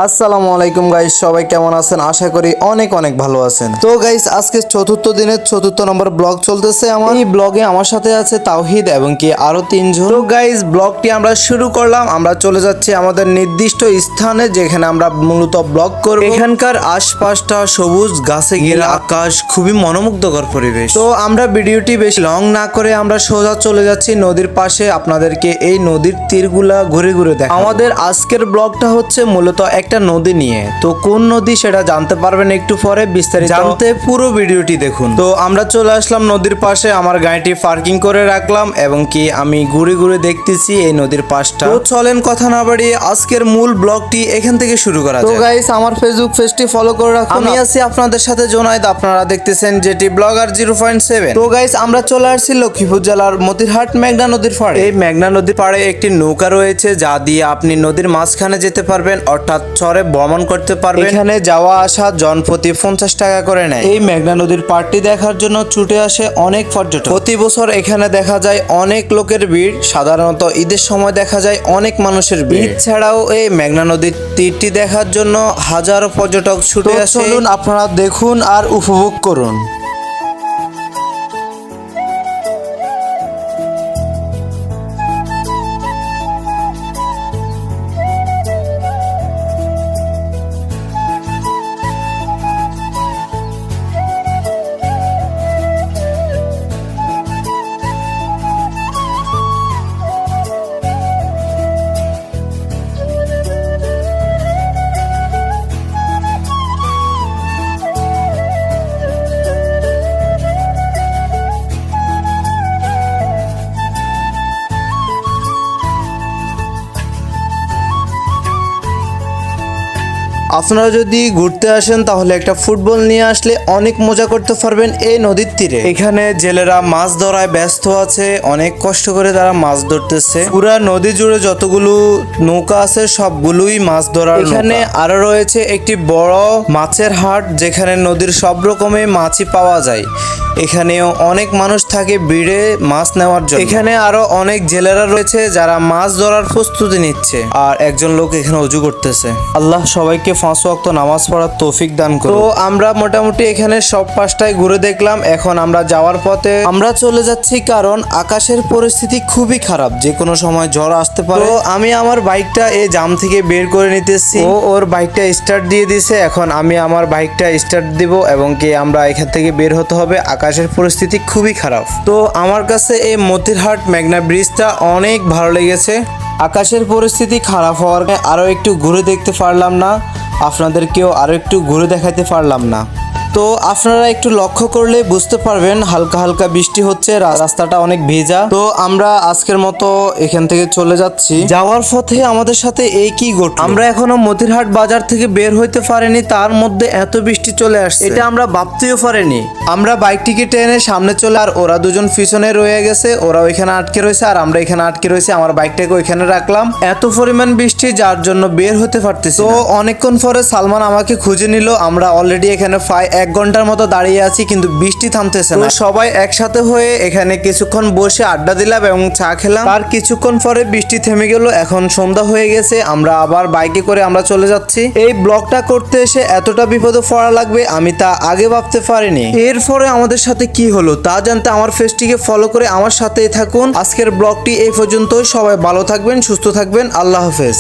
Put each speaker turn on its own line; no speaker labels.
আসসালামু আলাইকুম গাইস, সবাই কেমন আছেন? আশা করি অনেক অনেক ভালো আছেন। তো গাইস, আজকে চতুর্থ দিনের ৪র্থ নম্বর ব্লগ চলতেছে আমার। এই ব্লগে আমার সাথে আছে তাওহিদ এবং কি আরো ৩ জন। তো গাইস, ব্লগটি আমরা শুরু করলাম। আমরা চলে যাচ্ছি আমাদের নির্দিষ্ট স্থানে, যেখানে আমরা মূলত ব্লগ করব। এখানকার আশপাশটা সবুজ গাছে ঘেরা, আকাশ খুবই মনোমুগ্ধকর পরিবেশ। তো আমরা ভিডিওটি বেশি লং না করে আমরা সোজা চলে যাচ্ছি নদীর পাশে, আপনাদেরকে এই নদীর তীরগুলা ঘুরে ঘুরে দেখাবো। আমাদের আজকের ব্লগটা হচ্ছে মূলত একটা নদী নিয়ে। তো কোন নদী সেটা জানতে পারবেন একটু পরে, বিস্তারিত জানতে পুরো ভিডিওটি দেখুন। তো আমরা চলে আসলাম নদীর পাশে, আমার গাড়িটি পার্কিং করে রাখলাম এবং কি আমি ঘুরে ঘুরে দেখতেছি এই নদীর পাশটা। তো চলেন কথা না বাড়িয়ে আজকের মূল ব্লগটি এখান থেকে শুরু করা যাক। তো গাইস, আমার ফেসবুক পেজটি ফলো করে রাখুন। আমি আছি আপনাদের সাথে জোনায়েদ, আপনারা দেখতেছেন যেটি ব্লগার 0.7। তো গাইস, আমরা চলে আসছি লক্ষ্মীপুর জেলার মতিরহাট মেঘনা নদীর পাড়ে। এই মেঘনা নদীর পাড়ে একটি নৌকা রয়েছে, যা দিয়ে আপনি নদীর মাঝখানে যেতে পারবেন, অর্থাৎ চরে ভ্রমণ করতে পারবেন। এখানে যাওয়া আসা জনপ্রতি 50 টাকা করে নেয়। এই মেঘনা নদীর পাড়টি দেখার জন্য ছুটে আসে অনেক পর্যটক। প্রতি বছর এখানে দেখা যায় অনেক লোকের ভিড়। সাধারণত ঈদের সময় দেখা যায় অনেক মানুষের ভিড়। ঈদ ছাড়াও এই মেঘনা নদীর তীরটি দেখার জন্য হাজারো পর্যটক ছুটে আসে। চলুন আপনারা দেখুন আর উপভোগ করুন। আপনারা যদি ঘুরতে আসেন তাহলে একটা ফুটবল নিয়ে আসলে অনেক মজা করতে পারবেন এই নদীর তীরে। এখানে জেলেরা মাছ ধরায় ব্যস্ত আছে, অনেক কষ্ট করে তারা মাছ ধরতেছে। পুরা নদী জুড়ে যতগুলো নৌকা আছে সবগুলোই মাছ ধরার। এখানে আরো রয়েছে একটি বড় মাছের হাট, যেখানে নদীর সব রকমের মাছই পাওয়া যায়। এখানেও অনেক মানুষ থাকে ভিড়ে মাছ নেওয়ার জন্য। এখানে আরো অনেক জেলেরা রয়েছে যারা মাছ ধরার প্রস্তুতি নিচ্ছে, আর একজন লোক এখানে ওযু করতেছে। আল্লাহ সবাইকে 5 ওয়াক্ত নামাজ পড়ার তৌফিক দান করুন। তো আমরা মোটামুটি এখানে সব পাশটাই ঘুরে দেখলাম। এখন আমরা যাওয়ার পথে আমরা চলে যাচ্ছি, কারণ আকাশের পরিস্থিতি খুবই খারাপ, যে কোনো সময় ঝড় আসতে পারে। তো আমি আমার বাইকটা এই জাম থেকে বের করে নিতেছি। ও ওর বাইকটা স্টার্ট দিয়ে দিছে, এখন আমি আমার বাইকটা স্টার্ট দিব এবং কি আমরা এখান থেকে বের হতে হবে। আকাশের পরিস্থিতি খুবই খারাপ। তো আমার কাছে এই মতিরহাট মেঘনা ব্রিজটা অনেক ভালো লেগেছে। আকাশের পরিস্থিতি খারাপ হওয়ার কারণে আরো একটু ঘুরে দেখতে পারলাম না, আপনাদেরকেও আরো একটু ঘুরে দেখাতে পারলাম না। তো আপনারা একটু লক্ষ্য করলে বুঝতে পারবেন হালকা হালকা বৃষ্টি হচ্ছে, রাস্তাটা অনেক ভেজা। তো আমরা আজকের মতো এখান থেকে চলে যাচ্ছি। যাওয়ার পথে আমাদের সাথে এই কি ঘটলো, আমরা এখনো মতিরহাট বাজার থেকে বের হইতে পারিনি, তার মধ্যে এত বৃষ্টি চলে আসছে, এটা আমরা ভাবতেও পারিনি। আমরা বাইকটিকে টেনে সামনে চলে, আর ওরা দুজন পিছনে রয়ে গেছে, ওরা ওইখানে আটকে রয়েছে আর আমরা এখানে আটকে রয়েছে। আমার বাইকটাকে ওইখানে রাখলাম। এত পরিমাণ বৃষ্টি যার জন্য বের হতে পারতেছি। তো অনেকক্ষণ পরে সালমান আমাকে খুঁজে নিল। আমরা অলরেডি এখানে 1 ঘন্টার মতো দাঁড়িয়ে আছি, কিন্তু বৃষ্টি থামতেছে না। সবাই একসাথে হয়ে এখানে কিছুক্ষণ বসে আড্ডা দিলাম এবং চা খেলাম। আর কিছুক্ষণ পরে বৃষ্টি থেমে গেল। এখন সন্ধ্যা হয়ে গেছে, আমরা আবার বাইকে করে আমরা চলে যাচ্ছি। এই ব্লগটা করতে এসে এতটা বিপদে পড়া লাগবে আমি তা আগে ভাবতে পারিনি। এরপরে আমাদের সাথে কি হলো তা জানতে আমার পেজটিকে ফলো করে আমার সাথেই থাকুন। আজকের ব্লগটি এই পর্যন্তই। সবাই ভালো থাকবেন, সুস্থ থাকবেন। আল্লাহ হাফেজ।